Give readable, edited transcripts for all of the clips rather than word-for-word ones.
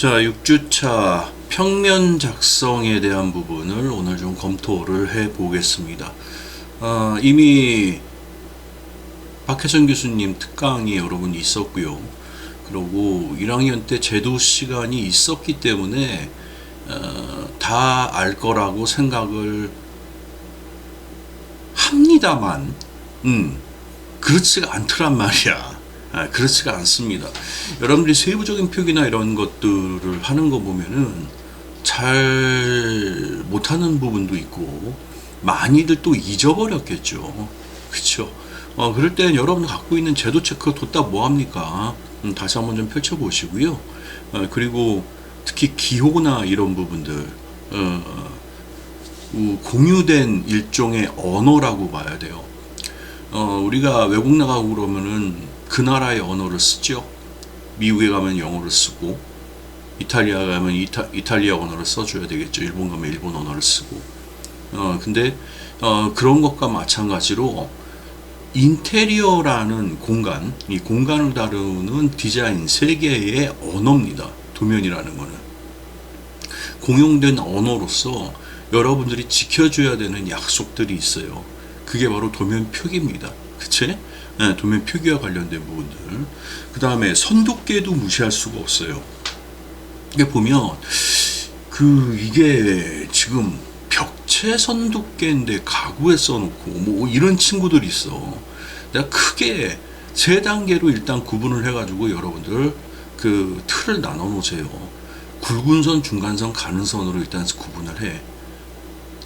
자, 6주차 평면 작성에 대한 부분을 오늘 좀 검토를 해 보겠습니다. 이미 박혜선 교수님 특강이 여러분 있었고요. 그리고 1학년 때 제도 시간이 있었기 때문에 다 알 거라고 생각을 합니다만, 그렇지가 않더란 말이야. 그렇지가 않습니다. 여러분들이 세부적인 표기나 이런 것들을 하는 거 보면은 잘 못하는 부분도 있고 많이들 또 잊어버렸겠죠. 그쵸? 그럴 땐 여러분 갖고 있는 제도 체크 뒀다 뭐합니까? 다시 한번 좀 펼쳐보시고요. 그리고 특히 기호나 이런 부분들 공유된 일종의 언어라고 봐야 돼요. 우리가 외국 나가고 그러면은 그 나라의 언어를 쓰죠. 미국에 가면 영어를 쓰고, 이탈리아 가면 이탈리아 언어를 써줘야 되겠죠. 일본 가면 일본 언어를 쓰고. 근데 그런 것과 마찬가지로 인테리어라는 공간, 이 공간을 다루는 디자인 세계의 언어입니다. 도면이라는 거는 공용된 언어로서 여러분들이 지켜줘야 되는 약속들이 있어요. 그게 바로 도면 표기입니다. 그치? 네, 도면 표기와 관련된 부분들. 그 다음에 선두께도 무시할 수가 없어요. 이게 보면 이게 지금 벽체 선두께인데 가구에 써놓고 뭐 이런 친구들이 있어. 내가 크게 세 단계로 일단 구분을 해가지고 여러분들 그 틀을 나눠 놓으세요. 굵은 선, 중간선, 가는 선으로 일단 구분을 해.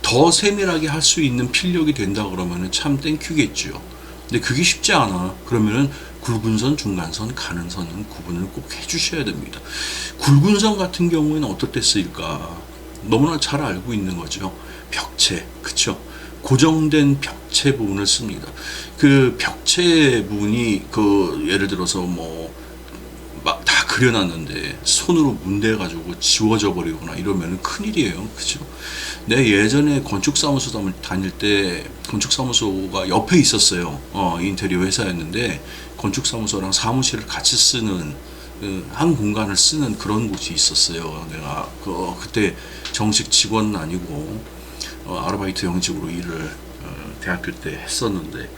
더 세밀하게 할 수 있는 필력이 된다 그러면은 참 땡큐겠죠. 근데 그게 쉽지 않아. 그러면은 굵은 선, 중간선, 가는 선은 구분을 꼭 해주셔야 됩니다. 굵은 선 같은 경우에는 어떨 때 쓰일까? 너무나 잘 알고 있는 거죠. 벽체, 그쵸? 고정된 벽체 부분을 씁니다. 그 벽체 부분이 예를 들어서 막 다 그려놨는데 손으로 문대가지고 지워져 버리거나 이러면 큰일이에요. 그죠? 내 예전에 건축사무소 다닐 때 건축사무소가 옆에 있었어요. 인테리어 회사였는데 건축사무소랑 사무실을 같이 쓰는 한 공간을 쓰는 그런 곳이 있었어요. 내가 그때 정식 직원은 아니고 아르바이트 형식으로 일을 대학교 때 했었는데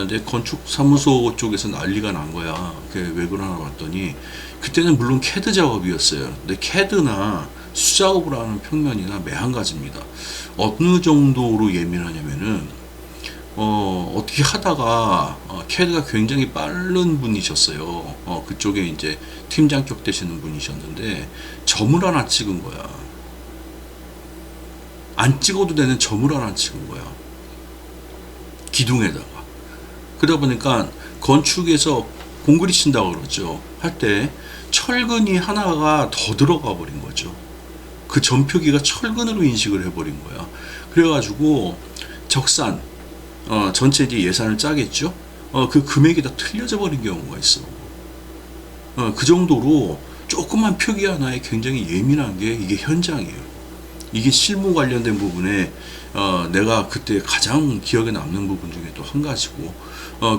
내 건축사무소 쪽에서 난리가 난 거야. 그게 왜 그러나 봤더니 그때는 물론 캐드 작업이었어요. 근데 캐드나 수작업을 하는 평면이나 매한 가지입니다. 어느 정도로 예민하냐면은 어떻게 하다가 캐드가 굉장히 빠른 분이셨어요. 그쪽에 이제 팀장격 되시는 분이셨는데 점을 하나 찍은 거야. 안 찍어도 되는 점을 하나 찍은 거야. 기둥에다가. 그러다 보니까 건축에서 공그리 친다고 그러죠. 할 때 철근이 하나가 더 들어가 버린 거죠. 그 점표기가 철근으로 인식을 해버린 거야. 그래가지고 적산 전체 이제 예산을 짜겠죠. 그 금액이 다 틀려져 버린 경우가 있어. 그 정도로 조그만 표기 하나에 굉장히 예민한 게 이게 현장이에요. 이게 실무 관련된 부분에 내가 그때 가장 기억에 남는 부분 중에 또 한 가지고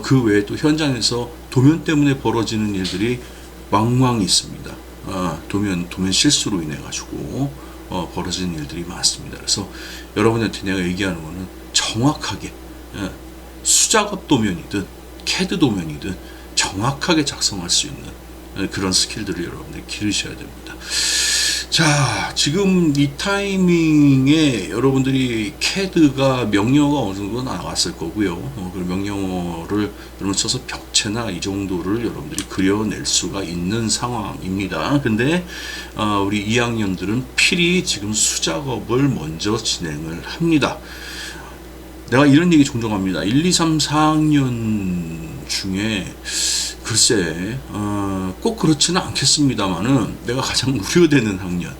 그 외에 또 현장에서 도면 때문에 벌어지는 일들이 왕왕 있습니다. 도면 실수로 인해 가지고 벌어지는 일들이 많습니다. 그래서 여러분한테 내가 얘기하는 거는 정확하게 수작업 도면이든 캐드 도면이든 정확하게 작성할 수 있는 그런 스킬들을 여러분들이 기르셔야 됩니다. 자, 지금 이 타이밍에 여러분들이 캐드가 명령어가 어느 정도 나왔을 거고요. 그 명령어를 여러분 써서 벽체나 이 정도를 여러분들이 그려낼 수가 있는 상황입니다. 근데 우리 2학년들은 필히 지금 수작업을 먼저 진행을 합니다. 내가 이런 얘기 종종 합니다. 1, 2, 3, 4학년 중에 글쎄 꼭 그렇지는 않겠습니다만은 내가 가장 우려되는 학년,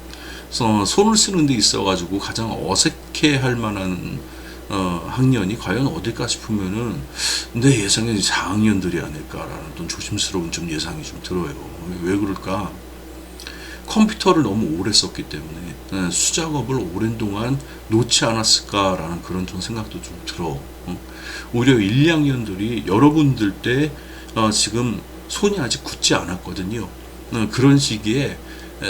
손을 쓰는 데 있어가지고 가장 어색해할 만한 학년이 과연 어딜까 싶으면은 내 예상에는 4학년들이 아닐까라는 어떤 조심스러운 좀 예상이 좀 들어요. 왜 그럴까? 컴퓨터를 너무 오래 썼기 때문에 수작업을 오랜 동안 놓지 않았을까라는 그런 좀 생각도 좀 들어. 오히려 1, 2학년들이 여러분들 때 지금 손이 아직 굳지 않았거든요. 그런 시기에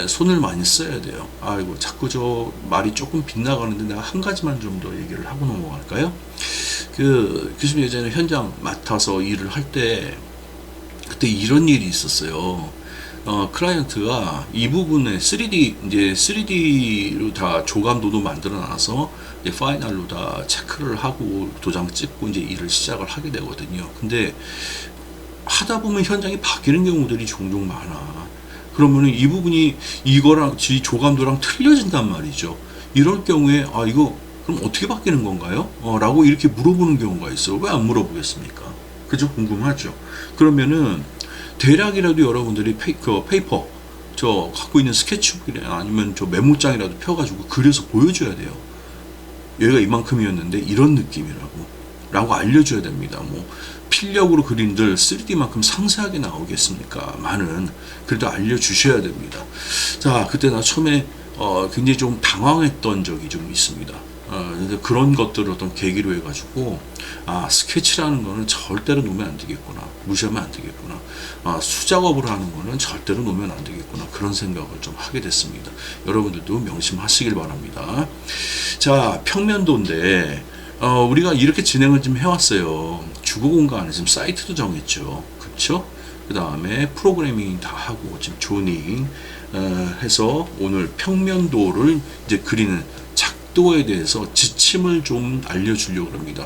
손을 많이 써야 돼요. 아이고, 자꾸 저 말이 조금 빗나가는데 내가 한 가지만 좀 더 얘기를 하고 넘어갈까요? 그 교수님 예전에 현장 맡아서 일을 할 때 그때 이런 일이 있었어요. 클라이언트가 이 부분에 3D로 다 조감도도 만들어 놔서 이제 파이널로 다 체크를 하고 도장 찍고 이제 일을 시작을 하게 되거든요. 근데 하다 보면 현장이 바뀌는 경우들이 종종 많아. 그러면은 이 부분이 이거랑 지 조감도랑 틀려진단 말이죠. 이럴 경우에 이거 그럼 어떻게 바뀌는 건가요? 라고 이렇게 물어보는 경우가 있어요. 왜 안 물어보겠습니까? 그죠? 궁금하죠. 그러면은 대략이라도 여러분들이 페이퍼 저 갖고 있는 스케치북이나 아니면 저 메모장이라도 펴가지고 그려서 보여줘야 돼요. 여기가 이만큼이었는데 이런 느낌이라고 라고 알려줘야 됩니다. 뭐 필력으로 그린들 3D만큼 상세하게 나오겠습니까? 많은 그래도 알려주셔야 됩니다. 자, 그때 나 처음에 굉장히 좀 당황했던 적이 좀 있습니다. 그런 것들을 어떤 계기로 해가지고 스케치라는 거는 절대로 놓으면 안 되겠구나, 무시하면 안 되겠구나, 수작업을 하는 거는 절대로 놓으면 안 되겠구나, 그런 생각을 좀 하게 됐습니다. 여러분들도 명심하시길 바랍니다. 자, 평면도인데 우리가 이렇게 진행을 좀 해왔어요. 주거 공간에 지금 사이트도 정했죠, 그렇죠? 그 다음에 프로그래밍 다 하고 지금 조닝 해서 오늘 평면도를 이제 그리는 작도에 대해서 지침을 좀 알려주려고 합니다.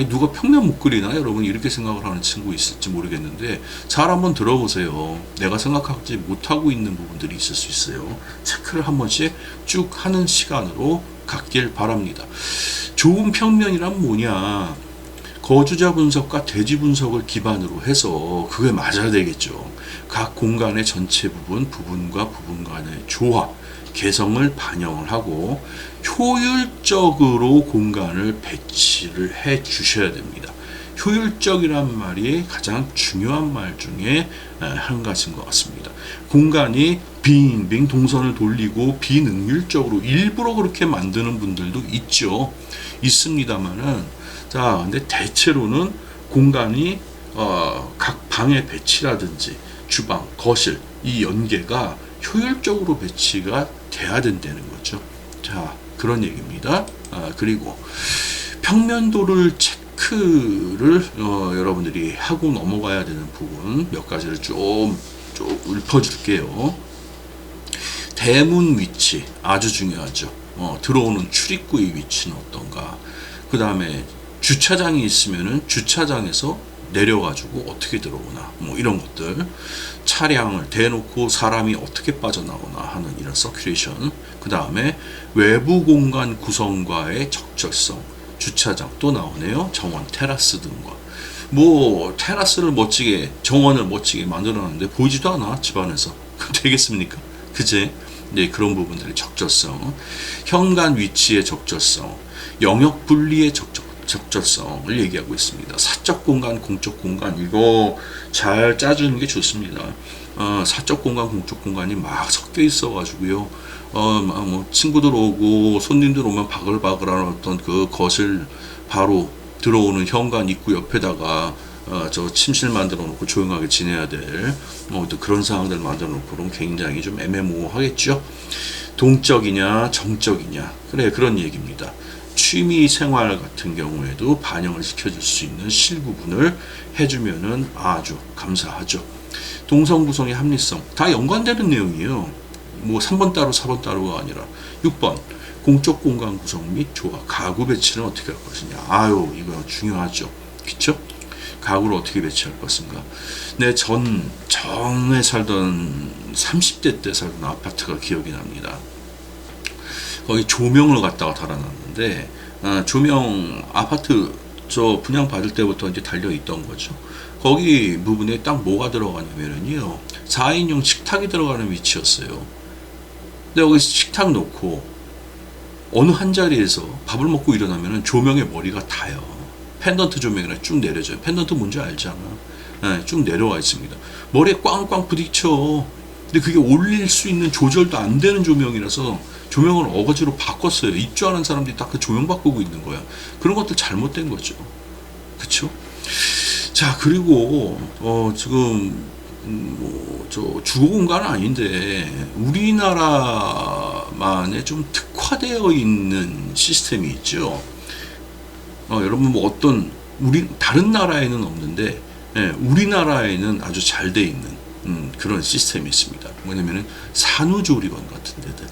누가 평면 못 그리나? 여러분 이렇게 생각을 하는 친구 있을지 모르겠는데 잘 한번 들어보세요. 내가 생각하지 못하고 있는 부분들이 있을 수 있어요. 체크를 한 번씩 쭉 하는 시간으로 갖길 바랍니다. 좋은 평면이란 뭐냐? 거주자 분석과 대지 분석을 기반으로 해서 그게 맞아야 되겠죠. 각 공간의 전체 부분과 부분 간의 조화, 개성을 반영을 하고 효율적으로 공간을 배치를 해 주셔야 됩니다. 효율적이란 말이 가장 중요한 말 중에 한 가지인 것 같습니다. 공간이 빙빙 동선을 돌리고 비능률적으로 일부러 그렇게 만드는 분들도 있습니다만은, 자, 근데 대체로는 공간이 각 방의 배치라든지 주방, 거실 이 연계가 효율적으로 배치가 돼야 된다는 거죠. 자, 그런 얘기입니다. 그리고 평면도를 체크를 여러분들이 하고 넘어가야 되는 부분 몇 가지를 좀 읊어줄게요. 대문 위치 아주 중요하죠. 들어오는 출입구의 위치는 어떤가. 그 다음에 주차장이 있으면은 주차장에서 내려가지고 어떻게 들어오나, 뭐 이런 것들. 차량을 대놓고 사람이 어떻게 빠져나오나 하는 이런 서큘레이션. 그 다음에 외부 공간 구성과의 적절성. 주차장 또 나오네요. 정원, 테라스 등과. 뭐 테라스를 멋지게, 정원을 멋지게 만들어놨는데 보이지도 않아, 집안에서. 되겠습니까? 그제? 네, 그런 부분들의 적절성, 현관 위치의 적절성, 영역 분리의 적절성을 얘기하고 있습니다. 사적 공간, 공적 공간, 이거 잘 짜주는 게 좋습니다. 사적 공간, 공적 공간이 막 섞여 있어가지고요. 뭐 친구들 오고 손님들 오면 바글바글한 어떤 그 것을 바로 들어오는 현관 입구 옆에다가 저 침실 만들어 놓고 조용하게 지내야 될 또 그런 상황들 만들어 놓고 그럼 굉장히 좀 애매모호하겠죠. 동적이냐 정적이냐, 그래, 그런 얘기입니다. 취미 생활 같은 경우에도 반영을 시켜줄 수 있는 실부분을 해주면은 아주 감사하죠. 동선 구성의 합리성 다 연관되는 내용이에요. 뭐 3번 따로 4번 따로가 아니라. 6번 공적 공간 구성 및 조화, 가구 배치는 어떻게 할 것이냐. 이거 중요하죠. 그쵸? 가구를 어떻게 배치할 것인가. 내 전에 살던 30대 때 살던 아파트가 기억이 납니다. 거기 조명을 갖다가 달아놨는데 조명 아파트 저 분양 받을 때부터 이제 달려 있던 거죠. 거기 부분에 딱 뭐가 들어가냐면요, 4인용 식탁이 들어가는 위치였어요. 근데 여기 식탁 놓고 어느 한 자리에서 밥을 먹고 일어나면 조명의 머리가 닿아요. 펜던트 조명이라 쭉 내려져요. 펜던트 뭔지 알잖아. 쭉 내려와 있습니다. 머리에 꽝꽝 부딪혀. 근데 그게 올릴 수 있는 조절도 안 되는 조명이라서 조명을 어거지로 바꿨어요. 입주하는 사람들이 딱 그 조명 바꾸고 있는 거야. 그런 것들 잘못된 거죠. 그쵸? 자, 그리고 지금 저 주거 공간은 아닌데 우리나라만에 좀 특화되어 있는 시스템이 있죠. 여러분 뭐 어떤 우리 다른 나라에는 없는데 우리나라에는 아주 잘 돼 있는 그런 시스템이 있습니다. 뭐냐면은 산후조리원 같은 데들.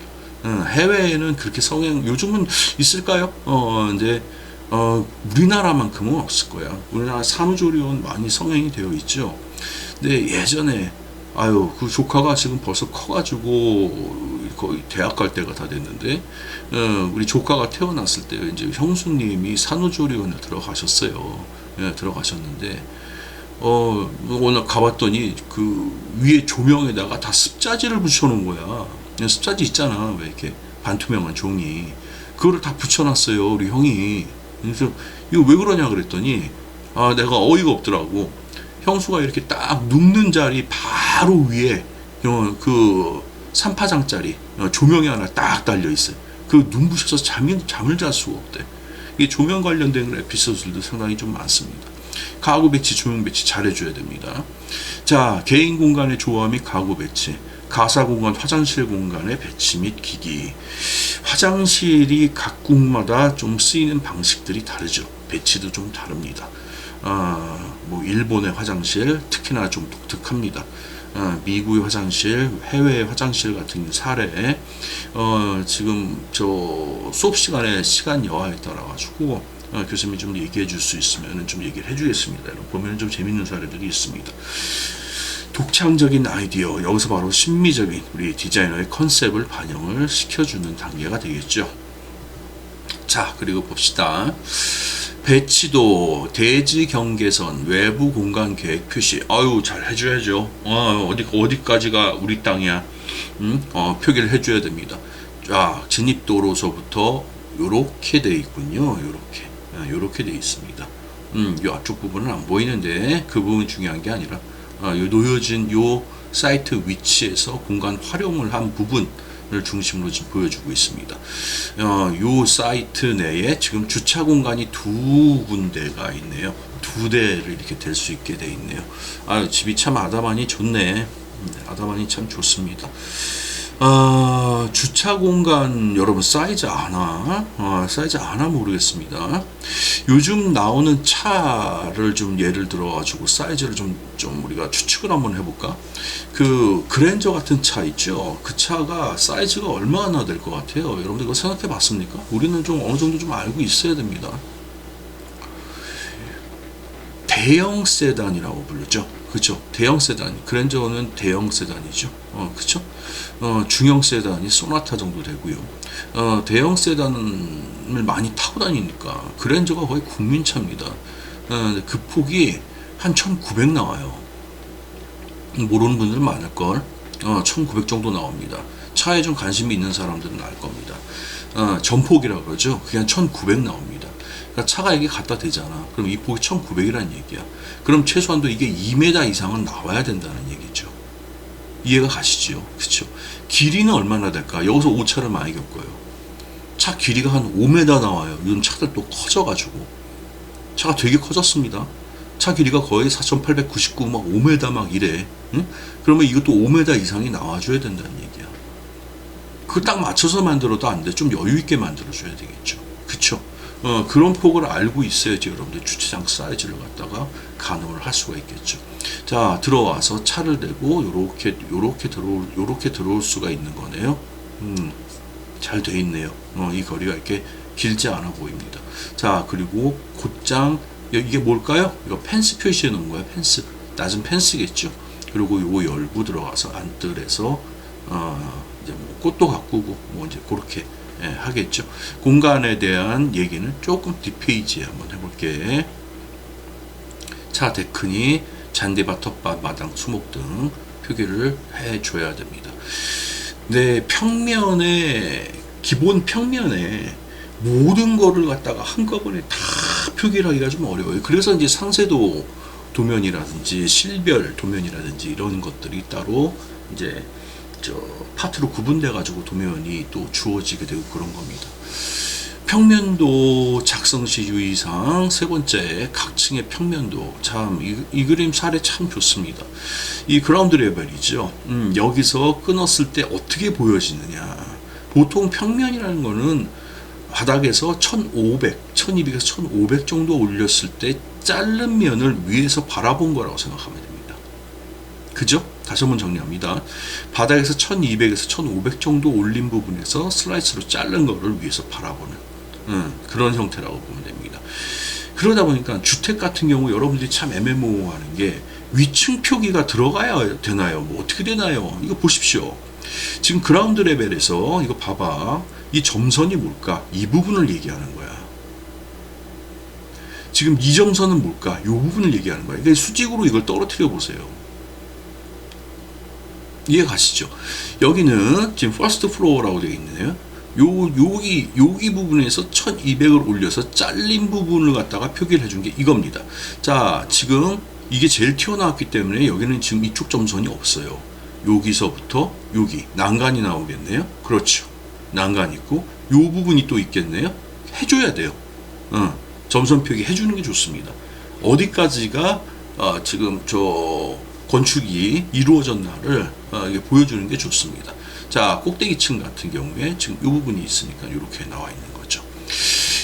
해외에는 그렇게 성향 요즘은 있을까요? 근데 우리나라만큼은 없을 거야. 우리나라 산후조리원 많이 성행이 되어 있죠. 근데 예전에 그 조카가 지금 벌써 커가지고 거의 대학 갈 때가 다 됐는데 우리 조카가 태어났을 때 이제 형수님이 산후조리원에 들어가셨어요. 들어가셨는데 오늘 가봤더니 그 위에 조명에다가 다 습자지를 붙여놓은 거야. 습자지 있잖아, 왜 이렇게 반투명한 종이. 그거를 다 붙여놨어요, 우리 형이. 그래서 이거 왜 그러냐 그랬더니 내가 어이가 없더라고. 형수가 이렇게 딱 눕는 자리 바로 위에 그 3파장짜리 조명이 하나 딱 달려 있어요. 그 눈부셔서 잠을 잘 수가 없대. 이게 조명 관련된 에피소드들도 상당히 좀 많습니다. 가구 배치, 조명 배치 잘해줘야 됩니다. 자, 개인 공간의 조화 및 가구 배치, 가사 공간, 화장실 공간의 배치 및 기기. 화장실이 각국마다 좀 쓰이는 방식들이 다르죠. 배치도 좀 다릅니다. 뭐 일본의 화장실 특히나 좀 독특합니다. 미국의 화장실, 해외의 화장실 같은 사례, 지금 저 수업 시간에 시간 여하에 따라 가지고 교수님이 좀 얘기해 줄 수 있으면 좀 얘기를 해 주겠습니다. 보면 좀 재밌는 사례들이 있습니다. 독창적인 아이디어, 여기서 바로 신미적인 우리 디자이너의 컨셉을 반영을 시켜주는 단계가 되겠죠. 자, 그리고 봅시다. 배치도, 대지 경계선, 외부 공간 계획 표시. 잘 해줘야죠. 어디까지가 우리 땅이야. 표기를 해줘야 됩니다. 자, 진입도로서부터 요렇게 돼 있군요. 요렇게 돼 있습니다. 이 앞쪽 부분은 안 보이는데 그 부분 중요한 게 아니라 요 놓여진 요 사이트 위치에서 공간 활용을 한 부분을 중심으로 지금 보여주고 있습니다. 요 사이트 내에 지금 주차 공간이 두 군데가 있네요. 두 대를 이렇게 댈 수 있게 돼 있네요. 집이 참 아담하니 좋네. 아담하니 참 좋습니다. 주차 공간 여러분 사이즈 아나? 사이즈 아나 모르겠습니다. 요즘 나오는 차를 좀 예를 들어 가지고 사이즈를 좀 우리가 추측을 한번 해볼까? 그 그랜저 같은 차 있죠. 그 차가 사이즈가 얼마나 될 것 같아요? 여러분들 이거 생각해 봤습니까? 우리는 좀 어느 정도 좀 알고 있어야 됩니다. 대형 세단이라고 부르죠. 그렇죠. 대형 세단. 그랜저는 대형 세단이죠. 그렇죠. 중형 세단이 소나타 정도 되고요. 대형 세단을 많이 타고 다니니까 그랜저가 거의 국민차입니다. 그 폭이 한 1900 나와요. 모르는 분들은 많을걸. 1900 정도 나옵니다. 차에 좀 관심이 있는 사람들은 알 겁니다. 전폭이라고 그러죠. 그게 한 1900 나옵니다. 그러니까 차가 이게 갖다 대잖아. 그럼 이 폭이 1900이라는 얘기야. 그럼 최소한도 이게 2m 이상은 나와야 된다는 얘기죠. 이해가 가시죠? 그쵸? 길이는 얼마나 될까? 여기서 오차를 많이 겪어요. 차 길이가 한 5m 나와요. 요즘 차들 또 커져가지고. 차가 되게 커졌습니다. 차 길이가 거의 4899, 막 5m 막 이래. 응? 그러면 이것도 5m 이상이 나와줘야 된다는 얘기야. 그걸 딱 맞춰서 만들어도 안 돼. 좀 여유있게 만들어줘야 되겠죠. 그쵸? 그런 폭을 알고 있어야지 여러분들 주차장 사이즈를 갖다가 가늠을 할 수가 있겠죠. 자, 들어와서 차를 대고 요렇게 들어올 수가 있는 거네요. 잘 돼 있네요. 이 거리가 이렇게 길지 않아 보입니다. 자, 그리고 곧장 이게 뭘까요? 이거 펜스 표시해 놓은 거야. 펜스, 낮은 펜스겠죠. 그리고 요거 열고 들어가서 안뜰에서 이제 뭐 꽃도 가꾸고 뭐 이제 그렇게 하겠죠. 공간에 대한 얘기는 조금 뒷페이지에 한번 해볼게. 차 데크니 잔디밭, 텃밭, 마당, 수목 등 표기를 해줘야 됩니다. 네, 기본 평면에 모든 거를 갖다가 한꺼번에 다 표기를 하기가 좀 어려워요. 그래서 이제 상세도 도면이라든지 실별 도면이라든지 이런 것들이 따로 이제 파트로 구분돼 가지고 도면이 또 주어지게 되고 그런 겁니다. 평면도 작성 시 유의사항 세 번째 각층의 평면도. 참 이 그림 사례 참 좋습니다. 이 그라운드 레벨이죠. 여기서 끊었을 때 어떻게 보여지느냐. 보통 평면이라는 거는 바닥에서 1500, 1200에서 1500 정도 올렸을 때 자른 면을 위에서 바라본 거라고 생각하면 됩니다. 그죠? 다시 한번 정리합니다. 바닥에서 1200에서 1500 정도 올린 부분에서 슬라이스로 자른 거를 위에서 바라보는 그런 형태라고 보면 됩니다. 그러다 보니까 주택 같은 경우 여러분들이 참 애매모호하는 게 위층 표기가 들어가야 되나요? 뭐 어떻게 되나요? 이거 보십시오. 지금 그라운드 레벨에서 이거 봐봐. 이 점선이 뭘까? 이 부분을 얘기하는 거야. 지금 이 점선은 뭘까? 이 부분을 얘기하는 거야. 그러니까 수직으로 이걸 떨어뜨려 보세요. 이해 가시죠? 여기는 지금 퍼스트 플로어라고 되어 있네요. 여기 부분에서 1200을 올려서 잘린 부분을 갖다가 표기를 해준 게 이겁니다. 자, 지금 이게 제일 튀어나왔기 때문에 여기는 지금 이쪽 점선이 없어요. 여기서부터 여기 난간이 나오겠네요. 그렇죠. 난간 있고 요 부분이 또 있겠네요. 해줘야 돼요. 점선 표기 해주는 게 좋습니다. 어디까지가 지금 저 건축이 이루어졌나를 이게 보여주는 게 좋습니다. 자, 꼭대기층 같은 경우에 지금 이 부분이 있으니까 이렇게 나와 있는 거죠.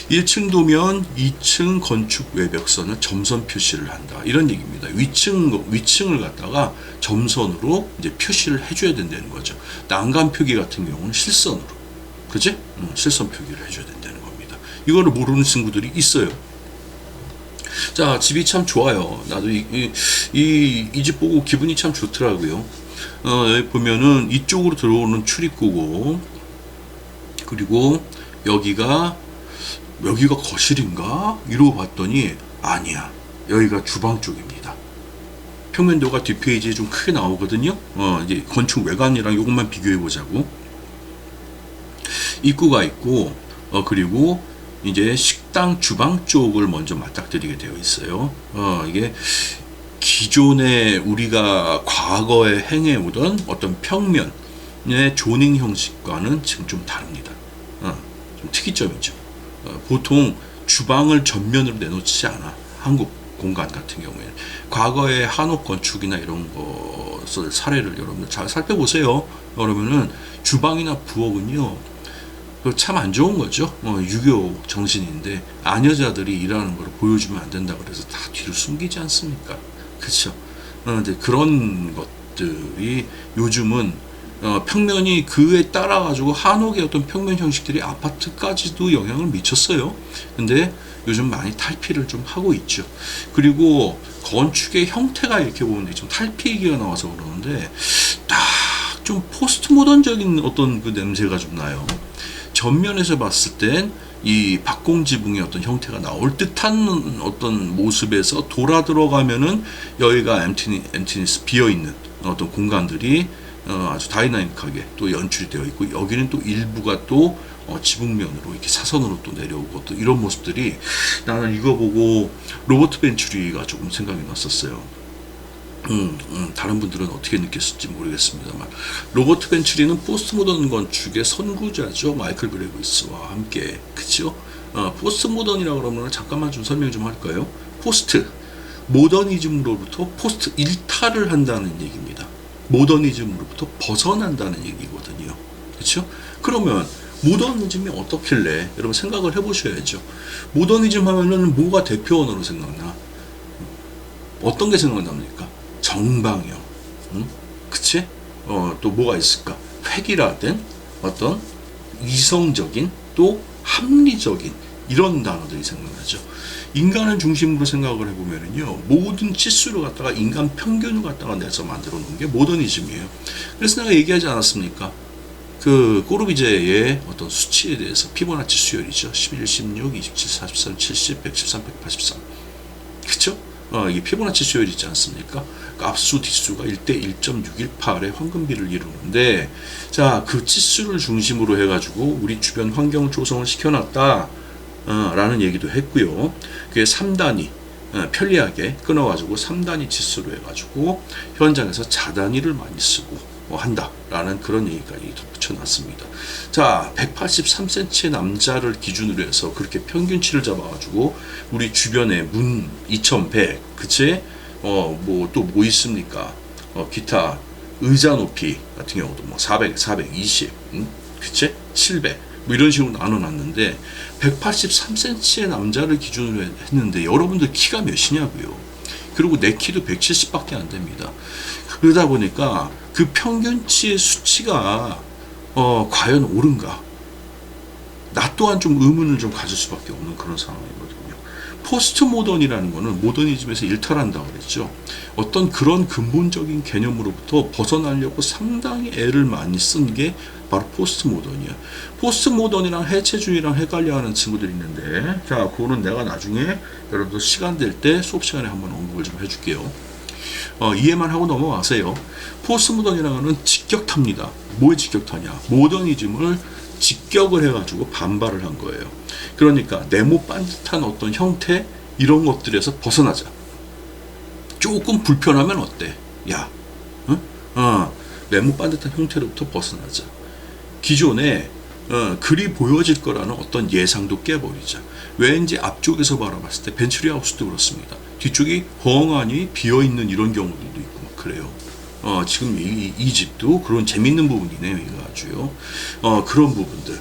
1층 도면 2층 건축 외벽선은 점선 표시를 한다. 이런 얘기입니다. 위층을 갖다가 점선으로 이제 표시를 해줘야 된다는 거죠. 난간 표기 같은 경우는 실선으로. 그지? 실선 표기를 해줘야 된다는 겁니다. 이거를 모르는 친구들이 있어요. 자, 집이 참 좋아요. 나도 이 집 보고 기분이 참 좋더라고요. 여기 보면은 이쪽으로 들어오는 출입구고, 그리고 여기가 거실인가? 이러고 봤더니 아니야. 여기가 주방 쪽입니다. 평면도가 뒷페이지에 좀 크게 나오거든요. 이제 건축 외관이랑 이것만 비교해 보자고. 입구가 있고, 그리고 이제 식당 주방 쪽을 먼저 맞닥뜨리게 되어 있어요. 이게 기존에 우리가 과거에 행해오던 어떤 평면의 조닝 형식과는 지금 좀 다릅니다. 좀 특이점이죠. 보통 주방을 전면으로 내놓지 않아. 한국 공간 같은 경우에는. 과거의 한옥 건축이나 이런 것을 사례를 여러분들 잘 살펴보세요. 그러면은 주방이나 부엌은요, 참 안 좋은 거죠. 유교 정신인데 아녀자들이 일하는 걸 보여주면 안 된다 그래서 다 뒤로 숨기지 않습니까? 그렇죠. 근데 그런 것들이 요즘은 평면이 그에 따라 가지고 한옥의 어떤 평면 형식들이 아파트까지도 영향을 미쳤어요. 근데 요즘 많이 탈피를 좀 하고 있죠. 그리고 건축의 형태가 이렇게 보면 좀 탈피 얘기가 나와서 그러는데 딱 좀 포스트 모던적인 어떤 그 냄새가 좀 나요. 전면에서 봤을 땐 이 박공지붕의 어떤 형태가 나올 듯한 어떤 모습에서 돌아 들어가면은 여기가 엠티니스 비어있는 어떤 공간들이 아주 다이나믹하게 또 연출이 되어 있고, 여기는 또 일부가 또 지붕면으로 이렇게 사선으로 또 내려오고, 또 이런 모습들이 나는 이거 보고 로버트 벤츄리가 조금 생각이 났었어요. 다른 분들은 어떻게 느꼈을지 모르겠습니다만, 로버트 벤츄리는 포스트 모던 건축의 선구자죠. 마이클 그레고스와 함께. 그쵸? 포스트 모던이라고 그러면 잠깐만 좀 설명 좀 할까요? 포스트 모더니즘으로부터 포스트 일탈을 한다는 얘기입니다. 모더니즘으로부터 벗어난다는 얘기거든요. 그렇죠? 그러면 모더니즘이 어떻길래 여러분 생각을 해보셔야죠. 모더니즘 하면은 뭐가 대표 언어로 생각나? 어떤 게 생각납니까? 정방형, 그치? 또 뭐가 있을까? 획일화된 어떤 이성적인 또 합리적인 이런 단어들이 생각나죠. 인간을 중심으로 생각을 해보면요, 모든 치수를 갖다가 인간 평균을 갖다가 내서 만들어 놓은 게 모더니즘이에요. 그래서 내가 얘기하지 않았습니까? 그 꼬르비제의 어떤 수치에 대해서 피보나치 수열이죠. 11, 16, 27, 43, 70, 113, 183. 그쵸? 이게 피보나치 수열이 있지 않습니까? 앞수 뒷수가 1대 1.618의 황금비를 이루는데, 자, 그 치수를 중심으로 해가지고 우리 주변 환경을 조성을 시켜놨다 라는 얘기도 했고요. 그게 3단위 편리하게 끊어가지고 3단위 치수로 해가지고 현장에서 자단위를 많이 쓰고, 한다라는 그런 얘기까지 덧붙여놨습니다. 자, 183cm의 남자를 기준으로 해서 그렇게 평균치를 잡아가지고 우리 주변에 문 2100, 그치? 또 뭐 있습니까? 기타 의자 높이 같은 경우도 뭐 400, 420, 그치? 700, 뭐 이런 식으로 나눠놨는데 183cm의 남자를 기준으로 했는데 여러분들 키가 몇이냐고요? 그리고 내 키도 170밖에 안 됩니다. 그러다 보니까 그 평균치의 수치가 과연 옳은가? 나 또한 좀 의문을 좀 가질 수밖에 없는 그런 상황이거든요. 포스트 모던이라는 거는 모더니즘에서 일탈한다고 그랬죠. 어떤 그런 근본적인 개념으로부터 벗어나려고 상당히 애를 많이 쓴 게 바로 포스트 모던이야. 포스트 모던이랑 해체주의랑 헷갈려하는 친구들이 있는데, 자, 그거는 내가 나중에 여러분들 시간 될 때 수업 시간에 한번 언급을 좀 해줄게요. 이해만 하고 넘어가세요. 포스트 모던이라는 거는 직격탑니다. 뭐에 직격타냐? 모더니즘을 직격을 해가지고 반발을 한 거예요. 그러니까 네모 반듯한 어떤 형태 이런 것들에서 벗어나자. 조금 불편하면 어때? 야, 네모 반듯한 형태로부터 벗어나자. 기존에 글이 보여질 거라는 어떤 예상도 깨버리자. 왠지 앞쪽에서 바라봤을 때 벤츄리 하우스도 그렇습니다. 뒤쪽이 벙하니 비어있는 이런 경우들도 있고 막 그래요. 지금 이 집도 그런 재밌는 부분이네요. 이거 아주요. 그런 부분들.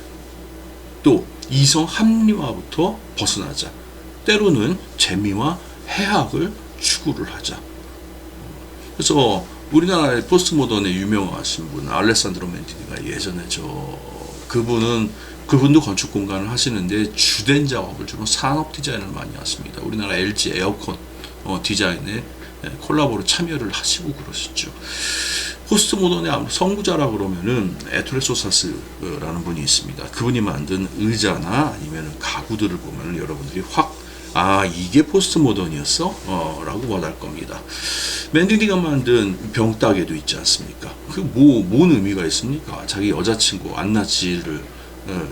또 이성 합리화부터 벗어나자. 때로는 재미와 해학을 추구를 하자. 그래서 우리나라의 포스트 모던에 유명하신 분 알레산드로 멘티니가 예전에 그분도 건축 공간을 하시는데 주된 작업을 주로 산업 디자인을 많이 하십니다. 우리나라 LG 에어컨 디자인에 콜라보로 참여를 하시고 그러시죠. 포스트 모던의 선구자라 그러면은 에투레 소사스라는 분이 있습니다. 그분이 만든 의자나 아니면 가구들을 보면은 여러분들이 이게 포스트 모던이었어? 라고 와닿을 겁니다. 맨디니가 만든 병따개도 있지 않습니까? 뭔 의미가 있습니까? 자기 여자친구 안나치를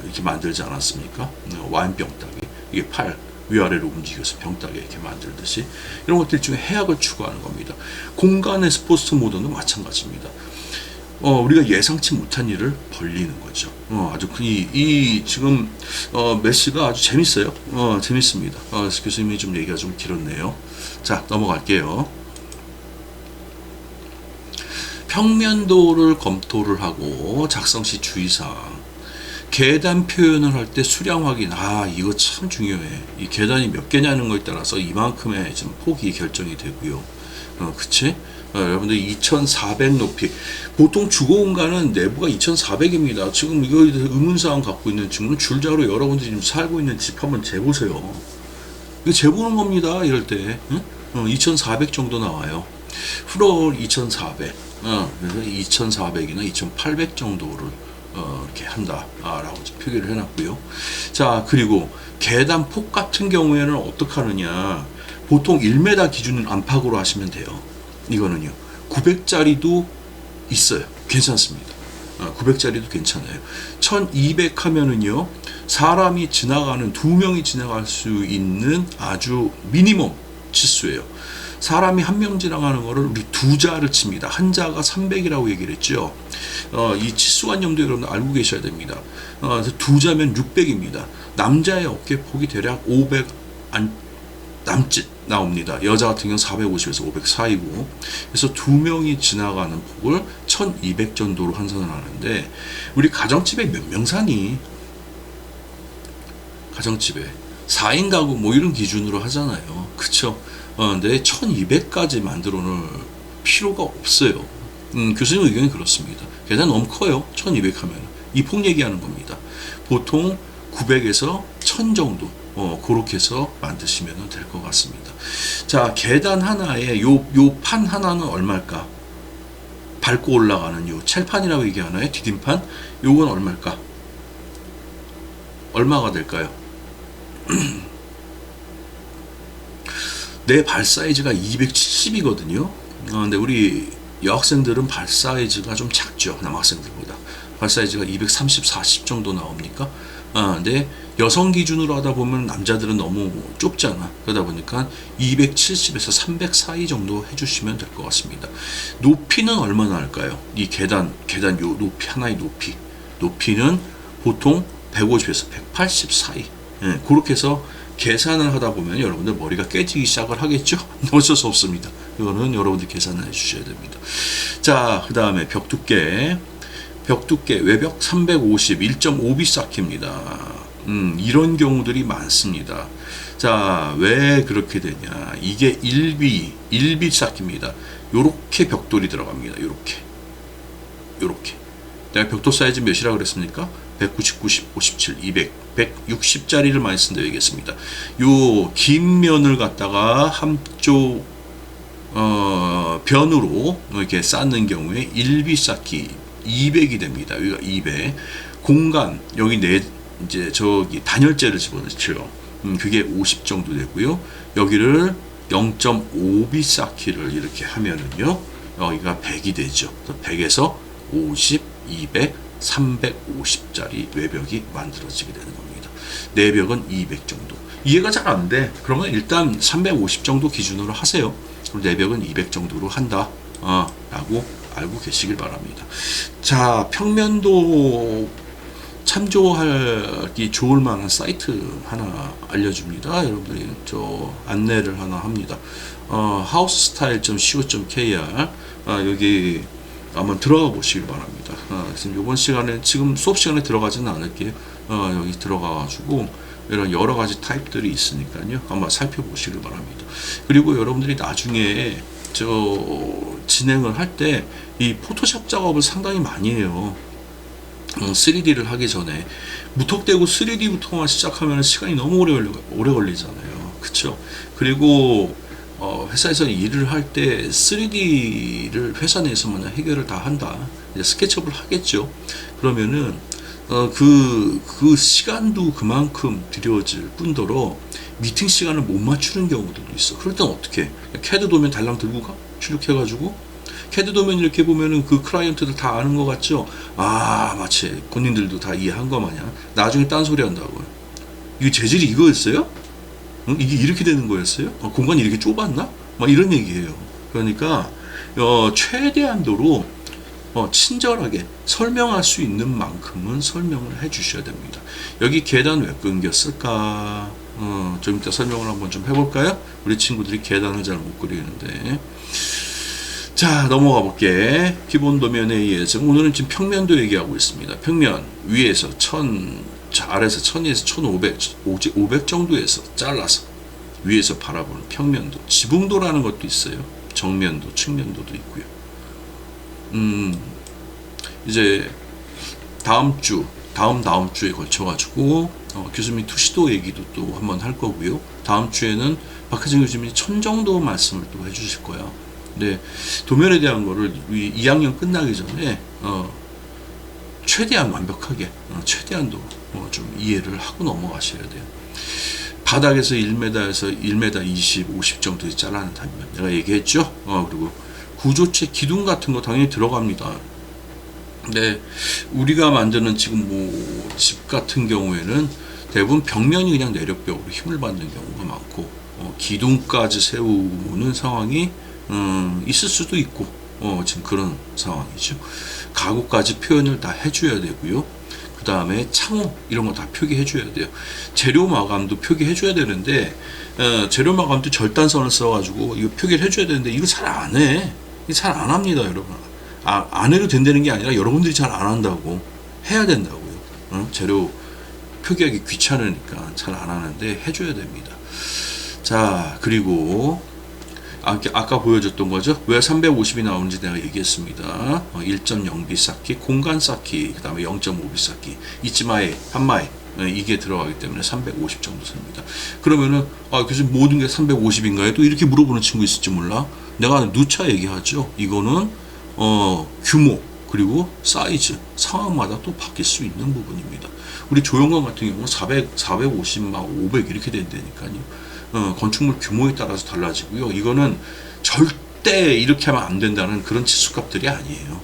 이렇게 만들지 않았습니까? 와인 병따개. 이게 팔 위아래로 움직여서 병따개 이렇게 만들듯이 이런 것들 중에 해학을 추구하는 겁니다. 공간에서 포스트 모던은 마찬가지입니다. 우리가 예상치 못한 일을 벌리는 거죠. 아주 지금 메시가 아주 재밌어요. 재밌습니다. 교수님이 좀 얘기가 좀 길었네요. 자, 넘어갈게요. 평면도를 검토를 하고 작성 시 주의사항. 계단 표현을 할 때 수량 확인. 이거 참 중요해. 이 계단이 몇 개냐는 거에 따라서 이만큼의 좀 폭이 결정이 되고요. 그치? 여러분들 2400 높이. 보통 주거 공간은 내부가 2400입니다. 지금 이거 의문사항 갖고 있는 친구는 줄자로 여러분들이 지금 살고 있는 집 한번 재보세요. 이거 재보는 겁니다. 이럴 때. 2400 정도 나와요. 플로어 2400. 그래서 2400이나 2800 정도를 이렇게 한다라고 표기를 해놨고요. 자, 그리고 계단 폭 같은 경우에는 어떻게 하느냐. 보통 1m 기준 안팎으로 하시면 돼요. 이거는요. 900짜리도 있어요. 괜찮습니다. 900짜리도 괜찮아요. 1200 하면은요. 사람이 지나가는, 2명이 지나갈 수 있는 아주 미니멈 치수예요. 사람이 한 명 지나가는 거를 우리 2자를 칩니다. 한 자가 300이라고 얘기를 했죠. 이 치수관념도 여러분 알고 계셔야 됩니다. 2자면 600입니다. 남자의 어깨 폭이 대략 500 남짓 나옵니다. 여자 같은 경우는 450에서 500 사이고, 그래서 2명이 지나가는 폭을 1200 정도로 환산을 하는데, 우리 가정집에 몇 명 사니? 가정집에 4인 가구 뭐 이런 기준으로 하잖아요. 그쵸? 근데 1200까지 만들어 놓을 필요가 없어요. 교수님 의견이 그렇습니다. 계단 너무 커요. 1200 하면. 이 폭 얘기하는 겁니다. 보통 900에서 1000 정도 그렇게 해서 만드시면 될 것 같습니다. 자, 계단 하나에 요 판 하나는 얼마일까? 밟고 올라가는 요 첼판이라고 얘기하나요? 디딤판? 요건 얼마일까? 얼마가 될까요? 내 발 사이즈가 270이거든요. 근데 우리 여학생들은 발 사이즈가 좀 작죠. 남학생들보다. 발 사이즈가 230, 40 정도 나옵니까? 근데 여성 기준으로 하다 보면 남자들은 너무 좁잖아. 그러다 보니까 270에서 300 사이 정도 해주시면 될 것 같습니다. 높이는 얼마나 할까요? 이 계단 요 높이, 하나의 높이는 보통 150에서 180 사이. 그렇게 해서 계산을 하다 보면 여러분들 머리가 깨지기 시작을 하겠죠? 어쩔 수 없습니다. 이거는 여러분들 계산을 해주셔야 됩니다. 자, 그 다음에 벽 두께 외벽 350, 1.5B 쌓기입니다. 이런 경우들이 많습니다. 자, 왜 그렇게 되냐? 이게 1B 쌓기입니다. 요렇게 벽돌이 들어갑니다. 요렇게. 내가 벽돌 사이즈 몇이라고 그랬습니까? 190, 90, 57, 200, 160짜리를 많이 쓴다 얘기했습니다. 요 긴 면을 갖다가 한쪽 변으로 이렇게 쌓는 경우에 1B 쌓기 200이 됩니다. 여기가 200. 공간 여기 이제 저기 단열재를 집어넣죠. 그게 50 정도 되고요. 여기를 0.5B 쌓기를 이렇게 하면은요, 여기가 100이 되죠. 100에서 50, 200, 350짜리 외벽이 만들어지게 되는 겁니다. 내벽은 200 정도. 이해가 잘 안 돼. 그러면 일단 350 정도 기준으로 하세요. 내벽은 200 정도로 한다. 라고 알고 계시길 바랍니다. 자, 평면도 참조하기 좋을 만한 사이트 하나 알려줍니다. 여러분들이 저 안내를 하나 합니다. housestyle.co.kr 여기 한번 들어가 보시길 바랍니다. 이번 시간에 지금 수업 시간에 들어가지는 않을게요. 여기 들어가가지고 이런 여러 가지 타입들이 있으니까요. 한번 살펴보시길 바랍니다. 그리고 여러분들이 나중에 진행을 할 때 이 포토샵 작업을 상당히 많이 해요. 3D를 하기 전에 무턱대고 3D부터 시작하면 시간이 너무 오래 걸리잖아요. 그쵸? 그리고 회사에서 일을 할 때 3D를 회사 내에서만 해결을 다 한다. 이제 스케치업을 하겠죠. 그러면은 그 시간도 그만큼 들여질 뿐더러 미팅 시간을 못 맞추는 경우들도 있어. 그럴 땐 어떻게? 캐드 도면 달랑 들고 가? 출력해가지고 캐드 도면 이렇게 보면은 그 클라이언트들 다 아는 것 같죠? 마치 본인들도 다 이해한 거 마냥 나중에 딴소리 한다고요. 이게 재질이 이거였어요? 이게 이렇게 되는 거였어요? 공간이 이렇게 좁았나? 막 이런 얘기예요. 그러니까 최대한도로 친절하게 설명할 수 있는 만큼은 설명을 해 주셔야 됩니다. 여기 계단 왜 끊겼을까? 좀 이따 설명을 한번 좀 해볼까요? 우리 친구들이 계단을 잘 못 그리는데. 자, 넘어가 볼게. 기본 도면에 의해서 오늘은 지금 평면도 얘기하고 있습니다. 평면 위에서 아래에서 1000에서 1500, 500 정도에서 잘라서 위에서 바라보는 평면도. 지붕도라는 것도 있어요. 정면도, 측면도도 있고요. 이제 다음 주에 걸쳐가지고 교수님 투시도 얘기도 또 한번 할 거고요. 다음 주에는 박혜정 교수님이 1000 정도 말씀을 또 해주실 거야. 근데 도면에 대한 거를 2학년 끝나기 전에 최대한 완벽하게 최대한도 좀 이해를 하고 넘어가셔야 돼요. 바닥에서 1m에서 1m 20, 50 정도 잘라낸다면 내가 얘기했죠. 그리고 구조체 기둥 같은 거 당연히 들어갑니다. 근데 우리가 만드는 지금 집 같은 경우에는 대부분 벽면이 그냥 내력벽으로 힘을 받는 경우가 많고 기둥까지 세우는 상황이 있을 수도 있고 지금 그런 상황이죠. 가구까지 표현을 다 해줘야 되고요. 그 다음에 창호 이런 거 다 표기해 줘야 돼요. 재료 마감도 표기해 줘야 되는데 재료 마감도 절단선을 써가지고 이거 표기를 해줘야 되는데 이거 잘 안 해. 이거 잘 안 합니다, 여러분. 안 해도 된다는 게 아니라 여러분들이 잘 안 한다고. 해야 된다고요. 재료 표기하기 귀찮으니까 잘 안 하는데 해줘야 됩니다. 자, 그리고 아까 보여줬던 거죠. 왜 350이 나오는지 내가 얘기했습니다. 1.0B 쌓기, 공간 쌓기, 그 다음에 0.5B 쌓기, 이치마에, 한마에 이게 들어가기 때문에 350 정도 씁니다. 그러면은 교수님 모든 게 350인가요? 또 이렇게 물어보는 친구 있을지 몰라. 내가 누차 얘기하죠. 이거는 규모 그리고 사이즈 상황마다 또 바뀔 수 있는 부분입니다. 우리 조영관 같은 경우 450, 막 500 이렇게 된다니까요. 건축물 규모에 따라서 달라지고요. 이거는 절대 이렇게 하면 안 된다는 그런 치수값들이 아니에요.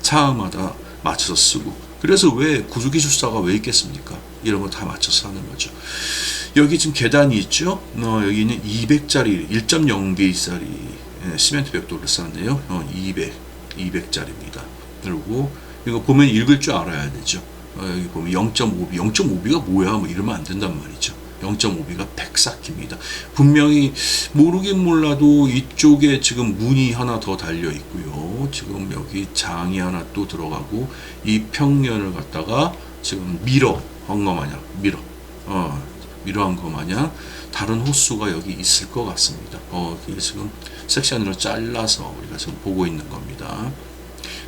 상황마다 맞춰서 쓰고. 그래서 왜 구조기술사가 왜 있겠습니까? 이런 거 다 맞춰서 하는 거죠. 여기 지금 계단이 있죠. 여기는 200짜리 1.0개짜리 시멘트 벽돌을 쌌네요. 200짜리입니다. 그리고 이거 보면 읽을 줄 알아야 되죠. 여기 보면 0.5B, 0.5B가 뭐야? 뭐 이러면 안 된단 말이죠. 0.5B가 백사키입니다. 분명히 모르긴 몰라도 이쪽에 지금 문이 하나 더 달려 있고요. 지금 여기 장이 하나 또 들어가고 이 평면을 갖다가 지금 미러 한 거 마냥 미러한 거 마냥 다른 호수가 여기 있을 것 같습니다. 이게 지금 섹션으로 잘라서 우리가 지금 보고 있는 겁니다.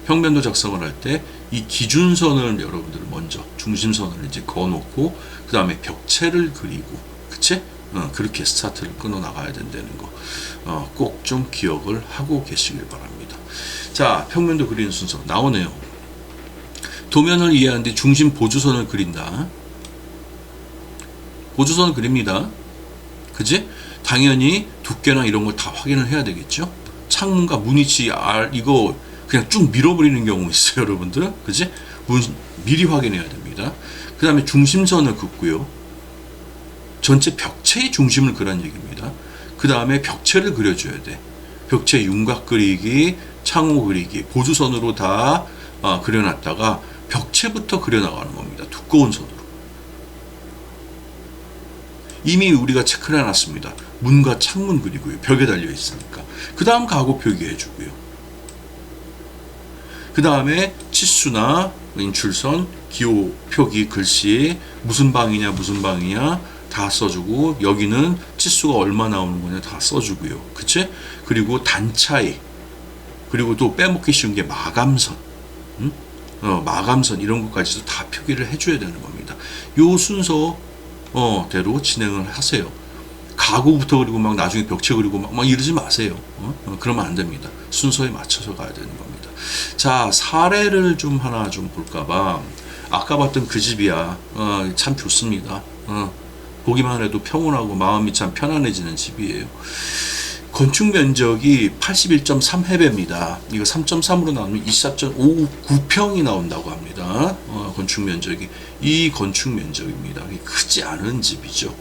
평면도 작성을 할 때 이 기준선을 여러분들 먼저 중심선을 이제 그어놓고 그 다음에 벽체를 그리고 그치? 그렇게 스타트를 끊어 나가야 된다는 거 꼭 좀 기억을 하고 계시길 바랍니다. 자, 평면도 그리는 순서 나오네요. 도면을 이해하는데 중심 보조선을 그린다. 보조선을 그립니다. 그지? 당연히 두께나 이런 걸 다 확인을 해야 되겠죠. 창문과 문 위치 이거 그냥 쭉 밀어버리는 경우 있어요, 여러분들. 그지? 미리 확인해야 됩니다. 그 다음에 중심선을 긋고요. 전체 벽체의 중심을 그란 얘기입니다. 그 다음에 벽체를 그려줘야 돼. 벽체 윤곽 그리기, 창호 그리기, 보조선으로 다 그려놨다가 벽체부터 그려나가는 겁니다. 두꺼운 선으로. 이미 우리가 체크를 해놨습니다. 문과 창문 그리고요. 벽에 달려 있으니까. 그 다음 가구 표기해주고요. 그 다음에 치수나 인출선, 기호, 표기, 글씨, 무슨 방이냐 다 써주고, 여기는 치수가 얼마 나오는 거냐 다 써주고요. 그치? 그리고 단차이, 그리고 또 빼먹기 쉬운 게 마감선, 마감선 이런 것까지도 다 표기를 해줘야 되는 겁니다. 요 순서 대로 진행을 하세요. 가구부터 그리고 막 나중에 벽체 그리고 막 이러지 마세요. 그러면 안 됩니다. 순서에 맞춰서 가야 되는 겁니다. 자, 사례를 좀 하나 좀 볼까봐. 아까 봤던 그 집이야. 참 좋습니다. 보기만 해도 평온하고 마음이 참 편안해지는 집이에요. 건축 면적이 81.3해배입니다. 이거 3.3으로 나누면 24.59평이 나온다고 합니다. 건축 면적이. 이 건축 면적입니다. 크지 않은 집이죠.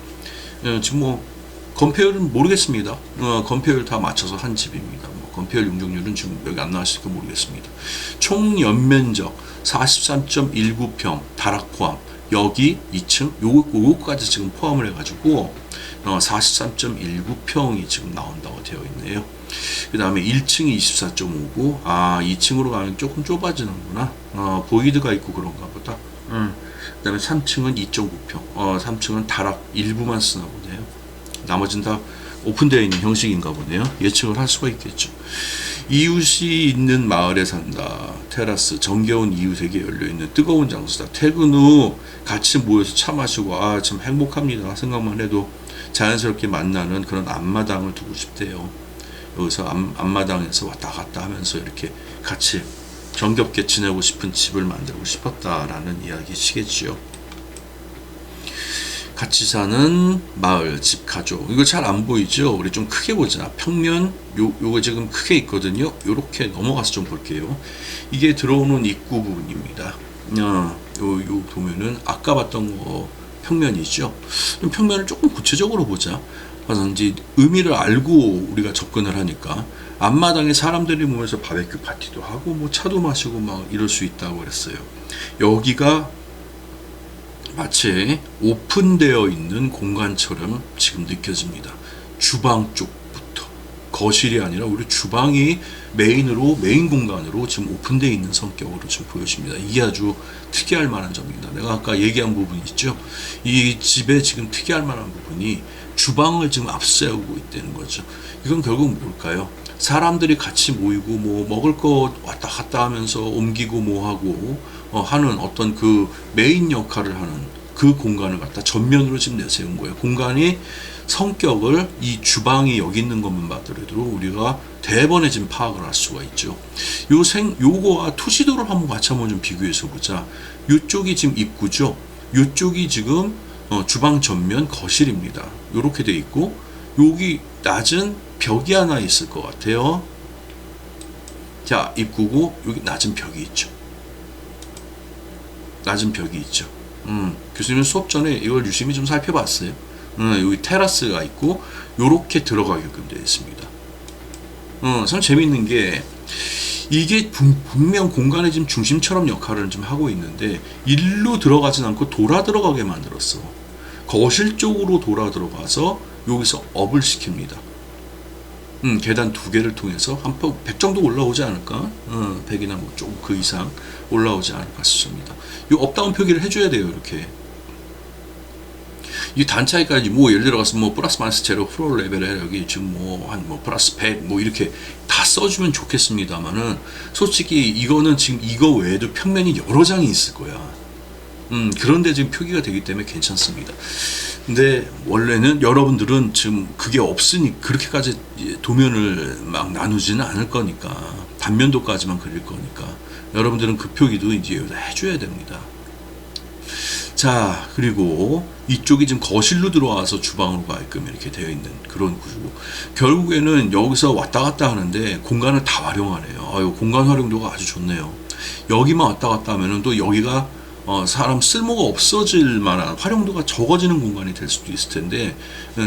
지금 뭐 건폐율은 모르겠습니다. 건폐율 다 맞춰서 한 집입니다. 건폐율 용적률은 지금 여기 안 나왔으니까 모르겠습니다. 총 연면적 43.19평 다락 포함. 여기 2층 요거까지 지금 포함을 해가지고 43.19평이 지금 나온다고 되어 있네요. 그 다음에 1층이 24.59. 2층으로 가면 조금 좁아지는구나. 보이드가 있고 그런가 보다. 그 다음에 3층은 2.9평. 3층은 다락 일부만 쓰나 보네요. 나머지는 다 오픈되어 있는 형식인가 보네요. 예측을 할 수가 있겠죠. 이웃이 있는 마을에 산다. 테라스, 정겨운 이웃에게 열려있는 뜨거운 장소다. 퇴근 후 같이 모여서 차 마시고 참 행복합니다. 생각만 해도 자연스럽게 만나는 그런 앞마당을 두고 싶대요. 여기서 앞마당에서 왔다 갔다 하면서 이렇게 같이 정겹게 지내고 싶은 집을 만들고 싶었다라는 이야기시겠죠. 같이 사는 마을, 집, 가족. 이거 잘 안 보이죠? 우리 좀 크게 보자. 평면, 요거 지금 크게 있거든요. 요렇게 넘어가서 좀 볼게요. 이게 들어오는 입구 부분입니다. 요 보면은 아까 봤던 거 평면이죠. 그럼 평면을 조금 구체적으로 보자. 그래서 이제 의미를 알고 우리가 접근을 하니까 앞마당에 사람들이 모여서 바베큐 파티도 하고 뭐 차도 마시고 막 이럴 수 있다고 그랬어요. 여기가 마치 오픈되어 있는 공간처럼 지금 느껴집니다. 주방 쪽부터 거실이 아니라 우리 주방이 메인 공간으로 지금 오픈되어 있는 성격으로 좀 보여집니다. 이게 아주 특이할 만한 점입니다. 내가 아까 얘기한 부분이 있죠. 이 집에 지금 특이할 만한 부분이 주방을 지금 앞세우고 있다는 거죠. 이건 결국 뭘까요? 사람들이 같이 모이고 뭐 먹을 거 왔다 갔다 하면서 옮기고 뭐 하고 하는 어떤 그 메인 역할을 하는 그 공간을 갖다 전면으로 지금 내세운 거예요. 공간이 성격을 이 주방이 여기 있는 것만 봐더라도 우리가 대번에 지금 파악을 할 수가 있죠. 요거와 투시도를 한번 같이 한번 좀 비교해서 보자. 요쪽이 지금 입구죠. 요쪽이 지금 주방 전면 거실입니다. 요렇게 돼 있고 여기 낮은 벽이 하나 있을 것 같아요. 자, 입구고 여기 낮은 벽이 있죠. 낮은 벽이 있죠. 교수님은 수업 전에 이걸 유심히 좀 살펴봤어요. 여기 테라스가 있고 요렇게 들어가게끔 되어 있습니다. 참 재밌는 게 이게 분명 공간의 지금 중심처럼 역할을 좀 하고 있는데 일로 들어가진 않고 돌아 들어가게 만들었어. 거실 쪽으로 돌아 들어가서 여기서 업을 시킵니다. 계단 두 개를 통해서 한 100 정도 올라오지 않을까? 100이나 뭐 좀 그 이상 올라오지 않을까 싶습니다. 이 업다운 표기를 해줘야 돼요. 이렇게 이 단차이까지 뭐 예를 들어서 뭐 플러스 마이너스 제로 프로 레벨에 여기 지금 뭐 한 뭐 플러스 100 뭐 이렇게 다 써주면 좋겠습니다만은 솔직히 이거는 지금 이거 외에도 평면이 여러 장이 있을 거야. 그런데 지금 표기가 되기 때문에 괜찮습니다. 근데 원래는 여러분들은 지금 그게 없으니 그렇게까지 도면을 막 나누지는 않을 거니까 단면도까지만 그릴 거니까 여러분들은 그 표기도 이제 여기다 해줘야 됩니다. 자, 그리고 이쪽이 지금 거실로 들어와서 주방으로 가게끔 이렇게 되어 있는 그런 구조고, 결국에는 여기서 왔다 갔다 하는데 공간을 다 활용하네요. 아유, 공간 활용도가 아주 좋네요. 여기만 왔다 갔다 하면은 또 여기가 사람 쓸모가 없어질 만한 활용도가 적어지는 공간이 될 수도 있을 텐데,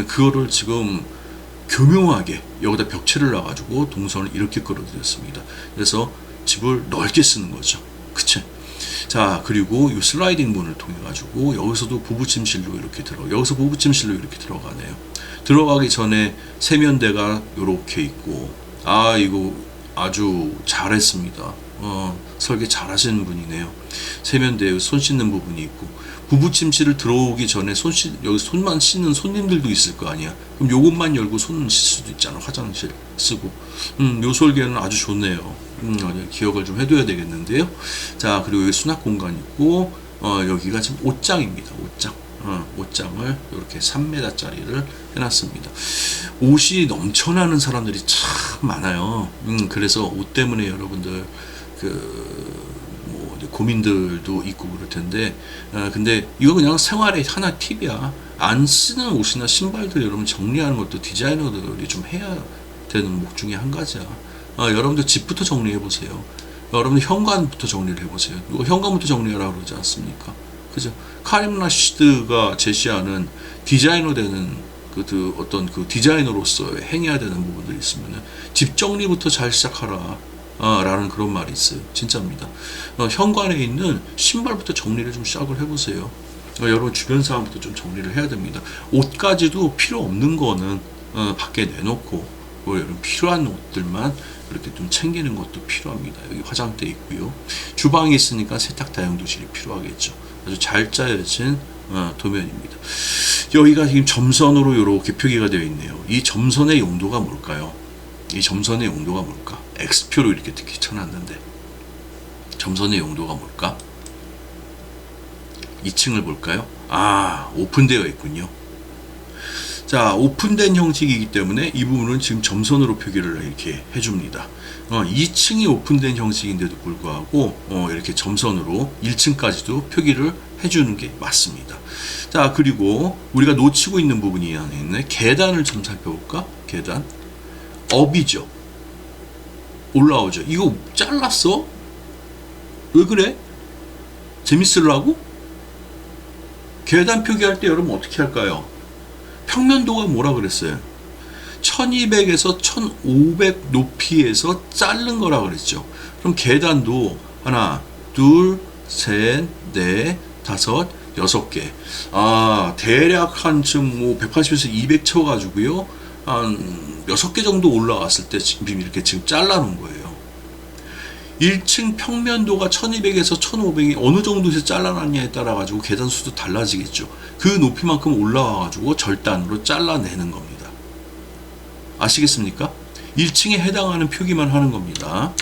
그거를 지금 교묘하게 여기다 벽체를 놔가지고 동선을 이렇게 끌어들였습니다. 그래서 집을 넓게 쓰는 거죠. 그치? 자, 그리고 이 슬라이딩 문을 통해 가지고 여기서도 부부침실로 이렇게 여기서 부부침실로 이렇게 들어가네요. 들어가기 전에 세면대가 이렇게 있고, 아, 이거 아주 잘했습니다. 설계 잘하시는 분이네요. 세면대에 손 씻는 부분이 있고, 부부침실을 들어오기 전에 여기 손만 씻는 손님들도 있을 거 아니야. 그럼 요것만 열고 손 씻을 수도 있잖아. 화장실 쓰고. 요 설계는 아주 좋네요. 기억을 좀 해둬야 되겠는데요. 자, 그리고 여기 수납 공간 있고, 여기가 지금 옷장입니다. 옷장. 옷장을 이렇게 3m짜리를 해놨습니다. 옷이 넘쳐나는 사람들이 참 많아요. 그래서 옷 때문에 여러분들 뭐 고민들도 있고 그럴 텐데, 근데 이거 그냥 생활의 하나 팁이야. 안 쓰는 옷이나 신발들 여러분 정리하는 것도 디자이너들이 좀 해야 되는 목 중에 한 가지야. 여러분들 집부터 정리해 보세요. 여러분들 현관부터 정리를 해보세요. 이거 현관부터 정리하라고 그러지 않습니까? 그죠? 카림 라시드가 제시하는 디자이너 되는 어떤 그 디자이너로서 행해야 되는 부분들이 있으면 집 정리부터 잘 시작하라. 라는 그런 말이 있어요. 진짜입니다. 현관에 있는 신발부터 정리를 좀 시작을 해보세요. 여러분 주변 사람부터 좀 정리를 해야 됩니다. 옷까지도 필요 없는 거는 밖에 내놓고, 여러분 필요한 옷들만 이렇게 좀 챙기는 것도 필요합니다. 여기 화장대 있고요. 주방이 있으니까 세탁 다용도실이 필요하겠죠. 아주 잘 짜여진 도면입니다. 여기가 지금 점선으로 이렇게 표기가 되어 있네요. 이 점선의 용도가 뭘까요? 이 점선의 용도가 뭘까? X표로 이렇게 쳐놨는데 점선의 용도가 뭘까? 2층을 볼까요? 아, 오픈되어 있군요. 자, 오픈된 형식이기 때문에 이 부분은 지금 점선으로 표기를 이렇게 해줍니다. 2층이 오픈된 형식인데도 불구하고 이렇게 점선으로 1층까지도 표기를 해주는 게 맞습니다. 자, 그리고 우리가 놓치고 있는 부분이 하나 있네. 계단을 좀 살펴볼까? 계단. 업이죠. 올라오죠. 이거 잘랐어? 왜 그래? 재밌으려고? 계단 표기할 때 여러분 어떻게 할까요? 평면도가 뭐라 그랬어요? 1200에서 1500 높이에서 자른 거라 그랬죠. 그럼 계단도 하나, 둘, 셋, 넷, 다섯, 6개. 아, 대략 한 지금 뭐 180에서 200 쳐가지고요. 한 6개 정도 올라왔을 때 지금 이렇게 지금 잘라놓은 거예요. 1층 평면도가 1200에서 1500이 어느 정도에서 잘라놨냐에 따라 가지고 계단 수도 달라지겠죠. 그 높이만큼 올라와 가지고 절단으로 잘라내는 겁니다. 아시겠습니까? 1층에 해당하는 표기만 하는 겁니다.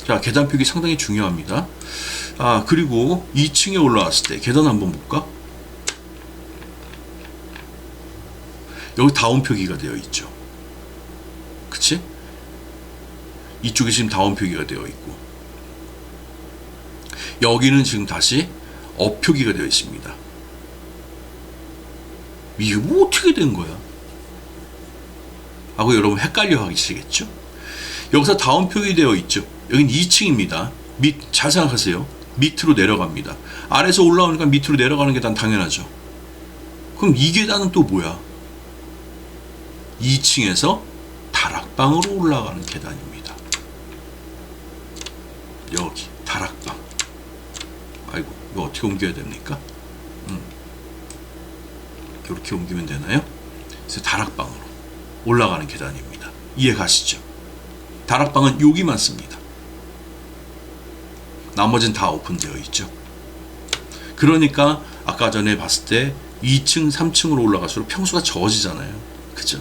자, 계단 표기 상당히 중요합니다. 아, 그리고 2층에 올라왔을 때 계단 한번 볼까? 여기 다운 표기가 되어 있죠. 그치? 이쪽에 지금 다운 표기가 되어 있고, 여기는 지금 다시 업 표기가 되어 있습니다. 이게 뭐 어떻게 된 거야? 하고 여러분 헷갈려 하시겠죠? 여기서 다운 표기 되어 있죠. 여긴 2층입니다. 잘 생각하세요. 밑으로 내려갑니다. 아래에서 올라오니까 밑으로 내려가는 계단 당연하죠. 그럼 이 계단은 또 뭐야? 2층에서 다락방으로 올라가는 계단입니다. 여기 다락방. 아이고, 이거 어떻게 옮겨야 됩니까? 이렇게 옮기면 되나요? 그래서 다락방으로 올라가는 계단입니다. 이해 가시죠? 다락방은 여기만 씁니다. 나머지는 다 오픈되어 있죠. 그러니까 아까 전에 봤을 때 2층, 3층으로 올라갈수록 평수가 적어지잖아요. 그죠?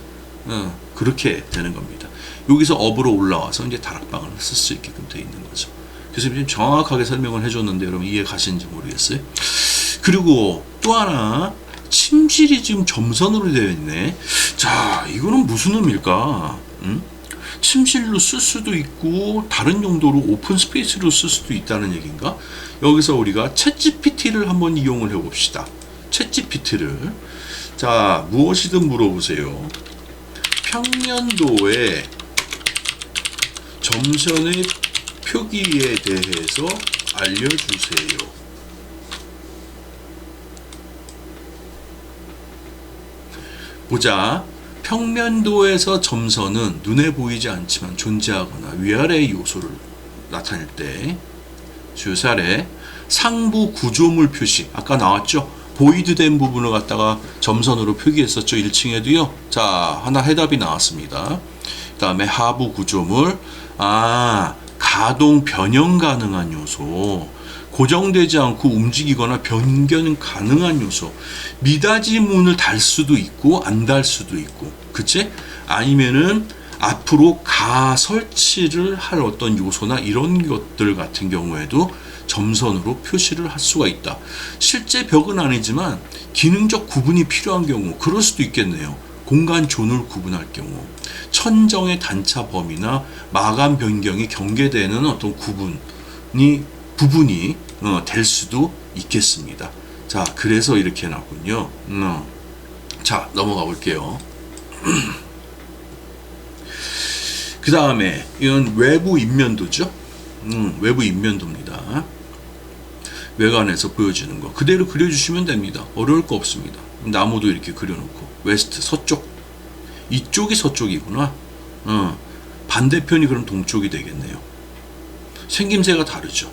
그렇게 되는 겁니다. 여기서 업으로 올라와서 이제 다락방을 쓸 수 있게끔 되어 있는 거죠. 교수님 정확하게 설명을 해줬는데 여러분 이해 가시는지 모르겠어요. 그리고 또 하나, 침실이 지금 점선으로 되어 있네. 자, 이거는 무슨 의미일까? 침실로 쓸 수도 있고 다른 용도로 오픈 스페이스로 쓸 수도 있다는 얘기인가? 여기서 우리가 챗GPT를 한번 이용을 해봅시다. 챗GPT를, 자, 무엇이든 물어보세요. 평면도의 점선의 표기에 대해서 알려주세요. 보자. 평면도에서 점선은 눈에 보이지 않지만 존재하거나 위아래의 요소를 나타낼 때, 주사례 상부 구조물 표시, 아까 나왔죠? 보이드된 부분을 갖다가 점선으로 표기했었죠. 1층에도요. 자, 하나 해답이 나왔습니다. 그 다음에 하부 구조물, 가동 변형 가능한 요소, 고정되지 않고 움직이거나 변경 가능한 요소. 미닫이 문을 달 수도 있고 안 달 수도 있고, 그치? 아니면은 앞으로 설치를 할 어떤 요소나 이런 것들 같은 경우에도 점선으로 표시를 할 수가 있다. 실제 벽은 아니지만 기능적 구분이 필요한 경우 그럴 수도 있겠네요. 공간 존을 구분할 경우, 천정의 단차 범위나 마감 변경이 경계되는 어떤 부분이 될 수도 있겠습니다. 자, 그래서 이렇게 나군요. 자, 넘어가 볼게요. 그 다음에 이건 외부 인면도죠. 외부 인면도입니다. 외관에서 보여지는 거 그대로 그려주시면 됩니다. 어려울 거 없습니다. 나무도 이렇게 그려놓고, 웨스트, 서쪽, 이쪽이 서쪽이구나. 반대편이 그럼 동쪽이 되겠네요. 생김새가 다르죠.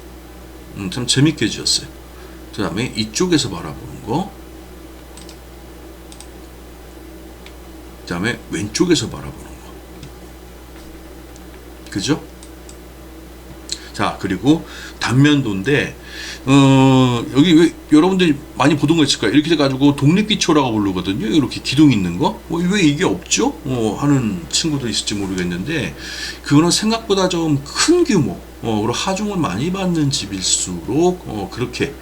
참 재밌게 지었어요. 그 다음에 이쪽에서 바라보는 거, 그 다음에 왼쪽에서 바라보는 거, 그죠? 자, 그리고 단면도인데, 여기 왜 여러분들이 많이 보던 거 있을 거예요. 이렇게 돼가지고 독립기초라고 부르거든요. 이렇게 기둥 있는 거. 왜 이게 없죠? 하는 친구도 있을지 모르겠는데, 그거는 생각보다 좀 큰 규모로 하중을 많이 받는 집일수록 그렇게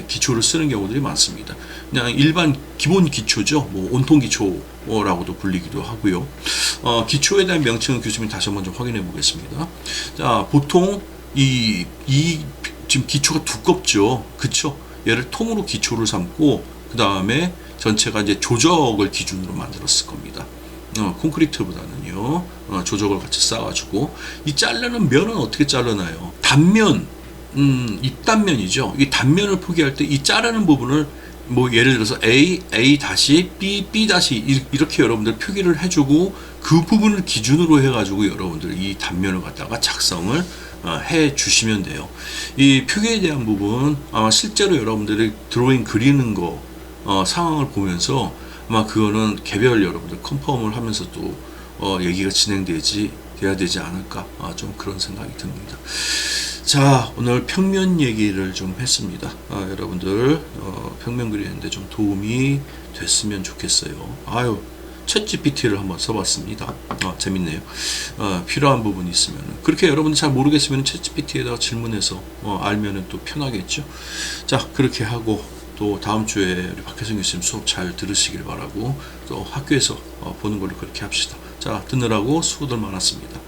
기초를 쓰는 경우들이 많습니다. 그냥 일반 기본 기초죠. 온통 기초라고도 불리기도 하고요. 기초에 대한 명칭은 교수님 다시 한번 좀 확인해 보겠습니다. 자, 보통 지금 기초가 두껍죠. 그쵸? 얘를 통으로 기초를 삼고, 그 다음에 전체가 이제 조적을 기준으로 만들었을 겁니다. 콘크리트보다는요, 조적을 같이 쌓아가지고, 이 자르는 면은 어떻게 자르나요? 단면, 입단면이죠. 이 단면을 표기할 때 이 자르는 부분을 예를 들어서 A, A 다시, B, B 다시 이렇게 여러분들 표기를 해주고, 그 부분을 기준으로 해가지고 여러분들 이 단면을 갖다가 작성을 해 주시면 돼요. 이 표기에 대한 부분 아마 실제로 여러분들이 드로잉 그리는 거 상황을 보면서 아마 그거는 개별 여러분들 컨펌을 하면서 또 얘기가 돼야 되지 않을까, 좀 그런 생각이 듭니다. 자, 오늘 평면 얘기를 좀 했습니다. 여러분들 평면 그리는데 좀 도움이 됐으면 좋겠어요. 챗GPT를 한번 써봤습니다. 재밌네요. 필요한 부분이 있으면, 그렇게 여러분들 잘 모르겠으면 챗GPT에다가 질문해서 알면은 또 편하겠죠. 자, 그렇게 하고 또 다음 주에 우리 박혜성 교수님 수업 잘 들으시길 바라고, 또 학교에서 보는 걸로 그렇게 합시다. 자, 듣느라고 수고들 많았습니다.